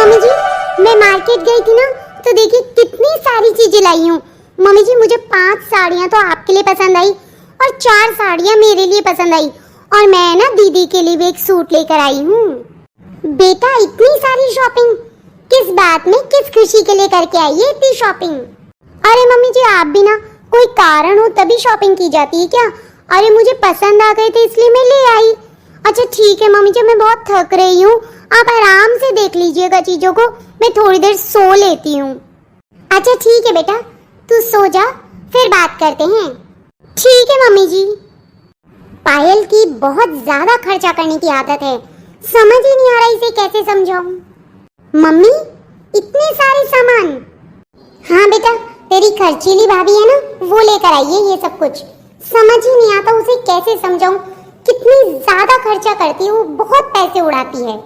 Mummy जी, मैं market गई थी ना, तो देखिए कितनी सारी चीजें लाई हूँ। मम्मी जी, मुझे 5 साड़ियाँ तो आपके लिए पसंद आई और 4 साड़ियाँ मेरे लिए पसंद आई, और मैं ना दीदी के लिए भी एक सूट लेकर आई हूँ। बेटा, इतनी सारी शॉपिंग किस बात में, किस खुशी के लिए करके आई है इतनी शॉपिंग? अरे मम्मी जी, आप भी ना, कोई कारण हो तभी शॉपिंग की जाती है क्या? अरे मुझे पसंद आ गए थे इसलिए मैं ले आई। अच्छा ठीक है मम्मी जी, मैं बहुत थक रही हूँ, आप आराम से देख लीजिएगा चीजों को, मैं थोड़ी देर सो लेती हूँ। अच्छा ठीक है बेटा, तू सो जा, फिर बात करते हैं। ठीक है मम्मी जी। पायल की बहुत ज्यादा खर्चा करने की आदत है, समझ ही नहीं आ रहा इसे कैसे समझाऊं। मम्मी, इतने सारे सामान? हाँ बेटा, तेरी खर्चीली भाभी है ना, वो लेकर आई है ये सब कुछ। समझ ही नहीं आता उसे कैसे समझाऊं, कितनी ज्यादा खर्चा करती है वो, बहुत पैसे उड़ाती है।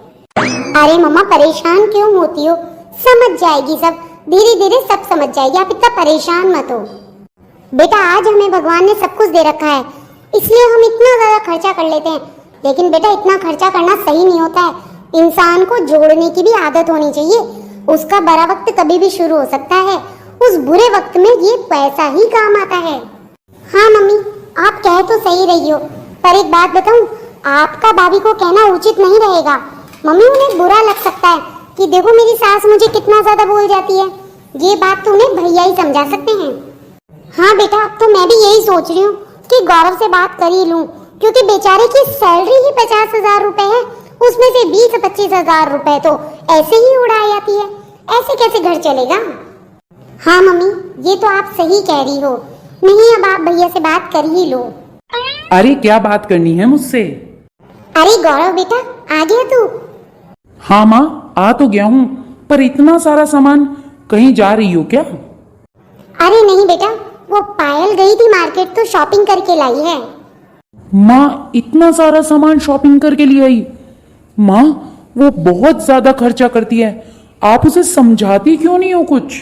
अरे मम्मा, परेशान क्यों होती हो, समझ जाएगी सब, धीरे धीरे सब समझ जाएगी, आप इतना परेशान मत हो। बेटा, आज हमें भगवान ने सब कुछ दे रखा है, इसलिए हम इतना ज्यादा खर्चा कर लेते हैं। लेकिन बेटा, इतना खर्चा करना सही नहीं होता है, इंसान को जोड़ने की भी आदत होनी चाहिए। उसका बुरा वक्त कभी भी शुरू हो सकता है, उस बुरे वक्त में ये पैसा ही काम आता है। हाँ मम्मी, आप कह तो सही रही हो, पर एक बात बताऊं, आपका भाभी को कहना उचित नहीं रहेगा। मम्मी, उन्हें बुरा लग सकता है कि देखो मेरी सास मुझे कितना ज्यादा बोल जाती है, ये बात तो उन्हें भैया ही समझा सकते हैं। हाँ बेटा, अब तो मैं भी यही सोच रही हूँ कि गौरव से बात कर ही लूं, क्योंकि बेचारे की सैलरी ही 50,000 रुपए है, उसमें से 20-25,000 रुपए तो ऐसे ही उड़ा जाती है, ऐसे कैसे घर चलेगा? हाँ मम्मी, ये तो आप सही कह रही हो, नहीं अब आप भैया से बात कर ही लो। अरे क्या बात करनी है मुझसे? अरे गौरव बेटा, आ गया तू? हाँ माँ, आ तो गया हूँ, पर इतना सारा सामान कहीं जा रही हो क्या? अरे नहीं बेटा, वो पायल गई थी मार्केट तो शॉपिंग करके लाई है। माँ, इतना सारा सामान शॉपिंग करके लिए आई? माँ, वो बहुत ज्यादा खर्चा करती है, आप उसे समझाती क्यों नहीं हो कुछ?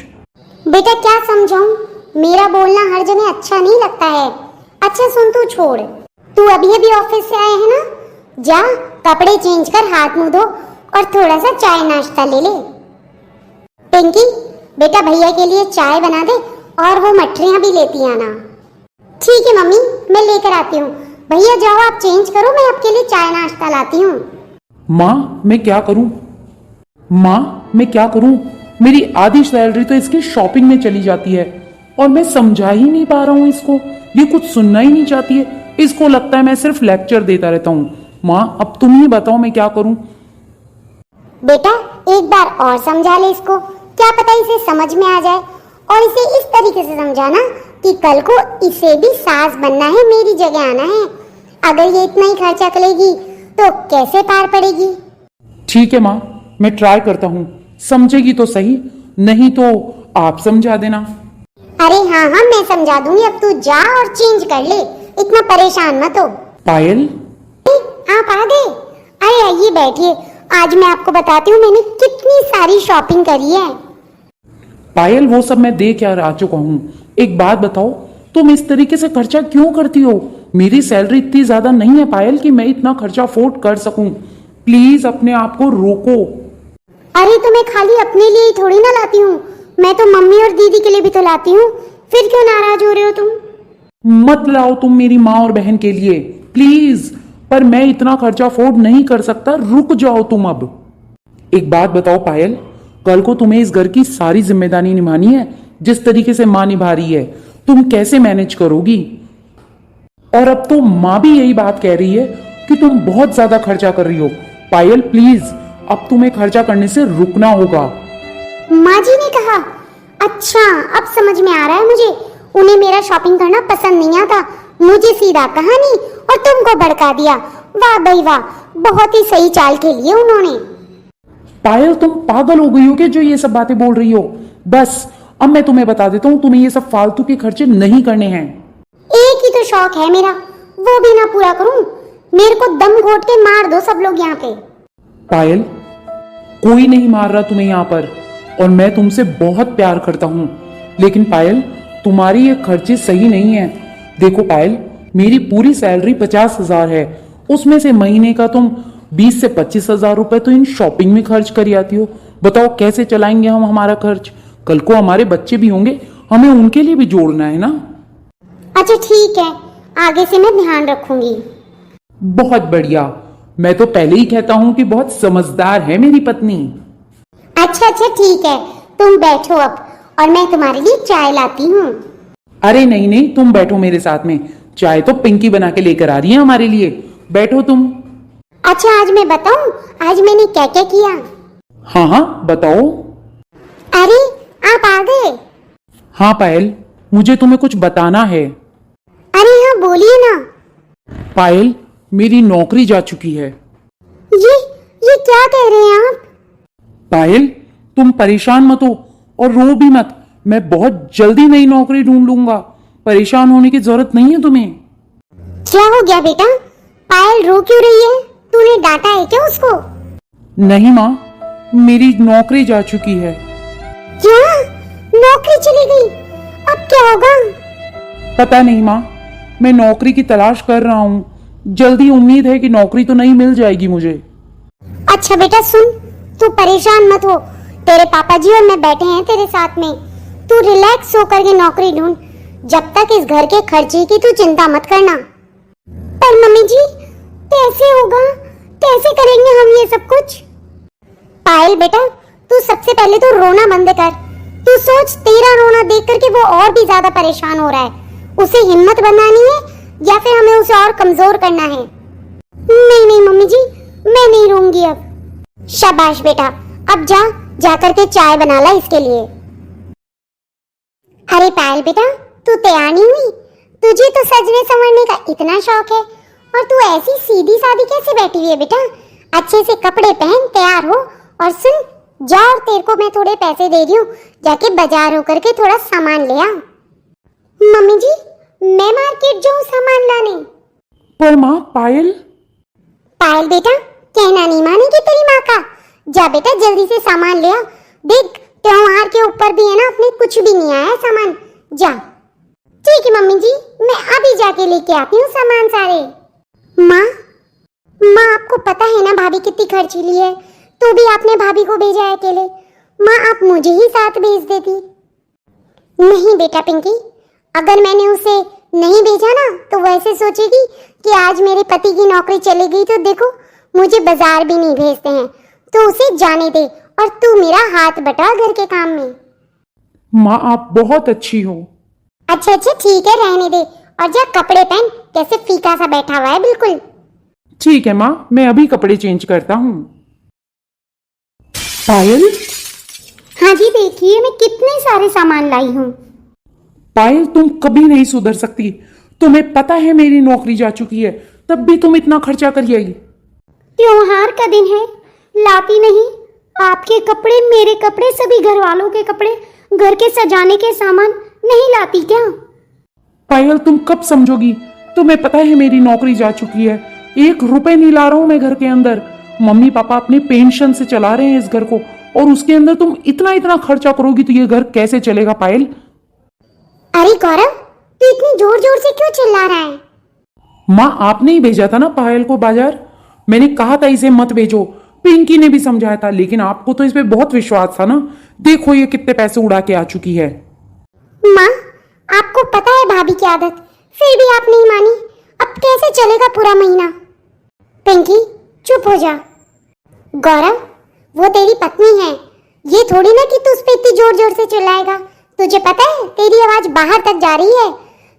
बेटा क्या समझाऊं, मेरा बोलना हर जगह अच्छा नहीं लगता है। अच्छा सुन, तू छोड़, तू अभी अभी ऑफिस से आया है ना, जा कपड़े चेंज कर हाथ मुंह धो और थोड़ा सा चाय नाश्ता ले ले। पिंकी, बेटा भैया के लिए चाय बना दे और वो मठरियां भी लेती आना। ठीक है मम्मी, मैं लेकर आती हूँ। भैया जाओ आप चेंज करो, मैं आपके लिए चाय नाश्ता लाती हूँ। माँ, मैं क्या करूं? माँ, मैं क्या करूं? मेरी आधी सैलरी तो इसकी शॉपिंग में चली जाती है और मैं समझा ही नहीं पा रहा हूँ इसको, ये कुछ सुनना ही नहीं चाहती है, इसको लगता है मैं सिर्फ लेक्चर देता रहता हूँ। माँ, अब तुम ही बताओ मैं क्या करूं? बेटा एक बार और समझा ले इसको, क्या पता इसे समझ में आ जाए, और इसे इस तरीके से समझाना कि कल को इसे भी सास बनना है, मेरी जगह आना है। अगर ये इतना ही खर्चा करेगी तो कैसे पार पड़ेगी? ठीक है माँ, मैं ट्राई करता हूँ, समझेगी तो सही, नहीं तो आप समझा देना। अरे हाँ हाँ, मैं समझा दूंगी, अब तू जा और चेंज कर ले, इतना परेशान मत हो। पायल, आप आ गए? अरे आइए बैठिए, आज मैं आपको बताती हूँ मैंने कितनी सारी शॉपिंग करी है। पायल, वो सब मैं दे क्या आ चुका हूँ, एक बात बताओ, तुम इस तरीके से खर्चा क्यों करती हो? मेरी सैलरी इतनी ज्यादा नहीं है पायल कि मैं इतना खर्चा अफोर्ड कर सकूं, प्लीज अपने आप को रोको। अरे तो मैं खाली अपने लिए ही थोड़ी ना लाती हूँ, मैं तो मम्मी और दीदी के लिए भी तो लाती हूँ, फिर क्यों नाराज हो रहे हो तुम? मत लाओ तुम मेरी माँ और बहन के लिए प्लीज, पर मैं इतना खर्चा अफोर्ड नहीं कर सकता, रुक जाओ तुम अब। एक बात बताओ पायल, कल को तुम्हें इस घर की सारी जिम्मेदारी निभानी है, जिस तरीके से माँ निभा रही है, तुम कैसे मैनेज करोगी? और अब तो माँ भी यही बात कह रही है कि तुम बहुत ज्यादा खर्चा कर रही हो। पायल प्लीज, अब तुम्हें खर्चा करने से रुकना होगा। माँ जी ने कहा? अच्छा अब समझ में आ रहा है मुझे, उन्हें मेरा शॉपिंग करना पसंद नहीं आता, मुझे सीधा कहानी और तुमको भड़का दिया। वाह भाई वाह, बहुत ही सही चाल खेली है उन्होंने। पायल, तुम पागल हो गई हो क्या जो ये सब बातें बोल रही हो? बस अब मैं तुम्हें बता देता हूँ, तुम्हें ये सब फालतू के खर्चे नहीं करने हैं। एक ही तो शौक है मेरा, वो भी ना पूरा करूं, मेरे को दम घोट के मार दो सब लोग यहाँ पे। पायल, कोई नहीं मार रहा तुम्हें यहाँ पर, और मैं तुमसे बहुत प्यार करता हूँ, लेकिन पायल तुम्हारी ये खर्चे सही नहीं है। देखो पायल, मेरी पूरी सैलरी 50,000 है, उसमें से महीने का तुम 20 से 25,000 रुपए तो इन शॉपिंग में खर्च कर आती हो, बताओ कैसे चलाएंगे हम हमारा खर्च? कल को हमारे बच्चे भी होंगे, हमें उनके लिए भी जोड़ना है ना। अच्छा ठीक है, आगे से मैं ध्यान रखूंगी। बहुत बढ़िया। मैं तो पहले ही कहता हूँ कि बहुत समझदार है मेरी पत्नी। अच्छा अच्छा ठीक है, तुम बैठो अब और मैं तुम्हारे लिए चाय लाती हूँ। अरे नहीं नहीं, तुम बैठो मेरे साथ में। चाय तो पिंकी बना के लेकर आ रही है हमारे लिए। बैठो तुम। अच्छा आज मैं बताऊँ आज मैंने क्या क्या किया? हाँ हाँ बताओ। अरे आप आ गए। हाँ पायल, मुझे तुम्हें कुछ बताना है। अरे हाँ बोलिए ना। पायल, मेरी नौकरी जा चुकी है। ये क्या कह रहे हैं आप? पायल, तुम परेशान मत हो और रो भी मत। मैं बहुत जल्दी नई नौकरी ढूंढ लूंगा। परेशान होने की जरूरत नहीं है तुम्हें। क्या हो गया बेटा? पायल रो क्यों रही है? तूने डांटा है क्या उसको? नहीं माँ, मेरी नौकरी जा चुकी है। क्या? नौकरी चली गई? अब क्या होगा? पता नहीं माँ, मैं नौकरी की तलाश कर रहा हूँ। जल्दी उम्मीद है कि नौकरी तो नहीं मिल जाएगी मुझे। अच्छा बेटा सुन, तू परेशान मत हो। तेरे पापा जी और मैं बैठे हैं तेरे साथ में। तू रिलैक्स होकर के नौकरी ढूंढ। जब तक इस घर के खर्चे की तू चिंता मत करना। पर मम्मी जी कैसे होगा? कैसे करेंगे हम ये सब कुछ? पायल बेटा, तू सबसे पहले तो रोना बंद कर। तू सोच, तेरा रोना देख करके वो और भी ज्यादा परेशान हो रहा है। उसे हिम्मत बनानी है या फिर हमें उसे और कमजोर करना है? नहीं नहीं मम्मी जी, मैं नहीं रोऊंगी अब। शाबाश बेटा, अब जा करके चाय बना ला इसके लिए। अरे पायल बेटा, तू तैयार नहीं हुई? तुझे तो सजने संवरने का इतना शौक है और तू ऐसी सीधी सादी कैसे बैठी हुई है बेटा? अच्छे से कपड़े पहन, तैयार हो और सुन, जा और तेरे को मैं थोड़े पैसे दे रही हूँ, जाके बाजार होकर के थोड़ा सामान ले आ। मम्मी जी, मैं मार्केट जाऊँ सामान लाने? पर माँ पायल। पायल बेटा, कहना नहीं मानेगी तेरी माँ का। जा बेटा जल्दी से सामान ले आ। देख, त्योहार के ऊपर भी है ना, अपने कुछ भी नहीं आया सामान। जा। ठीक है मम्मी जी, मैं अभी जाके लेके आती हूँ सामान सारे। माँ आपको पता है ना भाभी कितनी खर्चीली है, तो भी आपने भाभी को भेजा है अकेले। माँ आप मुझे ही साथ भेज देती। नहीं बेटा पिंकी, अगर मैंने उसे नहीं भेजा ना तो वो ऐसे सोचेगी कि आज मेरे पति की नौकरी चली गई तो देखो मुझे बाजार भी नहीं भेजते हैं। तो उसे जाने दे और तू मेरा हाथ बटा घर के काम में। माँ आप बहुत अच्छी हो। अच्छा ठीक है, रहने दे और जा कपड़े पहन। कैसे फीका सा बैठा हुआ है बिल्कुल। ठीक है माँ, मैं अभी कपड़े चेंज करता हूँ। पायल। हाँ जी देखिए, मैं कितने सारे सामान लाई हूँ। पायल तुम कभी नहीं सुधर सकती। तुम्हें पता है मेरी नौकरी जा चुकी है, तब भी तुम इतना खर्चा कर आई। त्योहार का दिन है, लाती नहीं? आपके कपड़े, मेरे कपड़े, सभी घर वालों के कपड़े, घर के सजाने के सामान नहीं लाती क्या? पायल तुम कब समझोगी? तुम्हें पता है मेरी नौकरी जा चुकी है। 1 रुपए नहीं ला रहा हूं मैं घर के अंदर। मम्मी पापा अपने पेंशन से चला रहे हैं इस घर को, और उसके अंदर तुम इतना खर्चा करोगी तो ये घर कैसे चलेगा पायल? अरे गौरव, तू इतनी जोर जोर से क्यों चिल्ला रहा है? माँ आपने ही भेजा था ना पायल को बाजार। मैंने कहा था इसे मत भेजो, पिंकी ने भी समझाया था, लेकिन आपको तो इस पे बहुत विश्वास था ना। देखो ये कितने पैसे उड़ा के आ चुकी है। माँ आपको पता है भाभी की आदत, फिर भी आप नहीं मानी। अब कैसे चलेगा पूरा महीना? पिंकी चुप हो जा। गौरव, वो तेरी पत्नी है, ये थोड़ी ना कि तू उस पे इतनी जोर जोर से चिल्लाएगा। तुझे पता है तेरी आवाज बाहर तक जा रही है।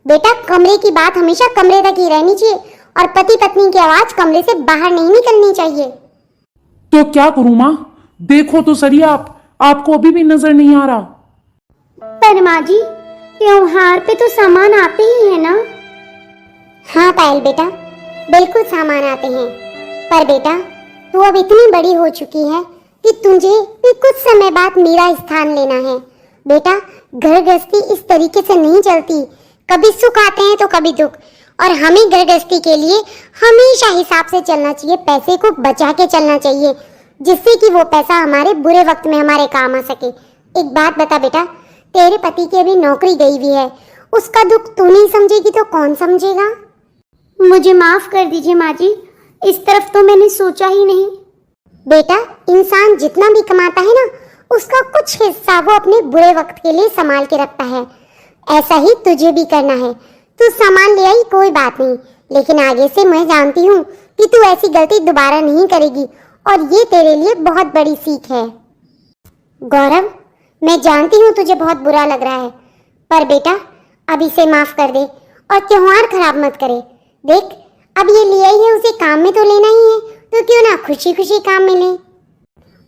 बेटा कमरे की बात हमेशा कमरे तक ही रहनी चाहिए और पति पत्नी की आवाज कमरे से बाहर नहीं निकलनी चाहिए। तो क्या करूं माँ? देखो तो सही, आपको अभी भी नजर नहीं आ रहा। पर माँ जी, त्योहार पे तो सामान आते ही है ना? हाँ पायल बेटा, बिल्कुल सामान आते हैं। पर बेटा तू अब इतनी बड़ी हो चुकी है कि तुझे भी कुछ समय बाद मेरा स्थान लेना है। बेटा घर गृहस्थी इस तरीके से नहीं चलती, कभी सुख आते हैं तो कभी दुख, और हमें घर गृहस्थी के लिए हमेशा हिसाब से चलना चाहिए। पैसे को बचा के चलना चाहिए, जिससे कि वो पैसा हमारे बुरे वक्त में हमारे काम आ सके। एक बात बता बेटा, तेरे पति की अभी नौकरी गई हुई है, उसका दुख तू नहीं समझेगी तो कौन समझेगा? मुझे माफ कर दीजिए माँ जी, इस तरफ तो मैंने सोचा ही नहीं। बेटा इंसान जितना भी कमाता है ना, उसका कुछ हिस्सा वो अपने बुरे वक्त के लिए संभाल के रखता है। ऐसा ही तुझे भी करना है। तू सामान ले आई कोई बात नहीं, लेकिन आगे से मैं जानती हूँ कि तू ऐसी गलती दोबारा नहीं करेगी और ये तेरे लिए बहुत बड़ी सीख है। गौरव, मैं जानती हूँ तुझे बहुत बुरा लग रहा है, पर बेटा अब इसे माफ कर दे और त्योहार खराब मत करे। देख, अब ये लिया ही है, उसे काम में तो लेना ही है, तो क्यों ना खुशी खुशी काम में ले।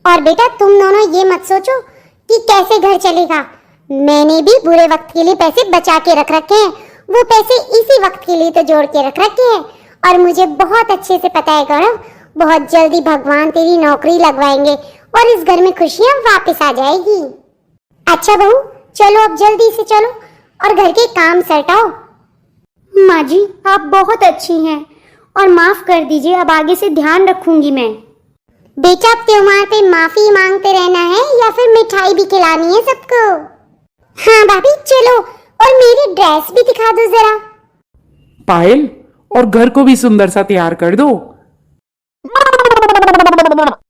और बेटा तुम दोनों ये मत सोचो कि कैसे घर चलेगा। मैंने भी बुरे वक्त के लिए पैसे बचा के रख रखे हैं, वो पैसे इसी वक्त के लिए तो जोड़ के रख रखे हैं। और मुझे बहुत अच्छे से पता है गौरव, बहुत जल्दी भगवान तेरी नौकरी लगवाएंगे और इस घर में खुशियां वापस आ जाएगी। अच्छा बहू, चलो अब जल्दी से चलो और घर के काम सटाओ। माँ जी, आप बहुत अच्छी हैं और माफ कर दीजिए, अब आगे से ध्यान रखूंगी मैं। बेटा अब त्योहार पे माफी मांगते रहना है या फिर मिठाई भी खिलानी है सबको? हाँ भाभी चलो, और मेरी ड्रेस भी दिखा दो जरा। पायल, और घर को भी सुंदर सा तैयार कर दो।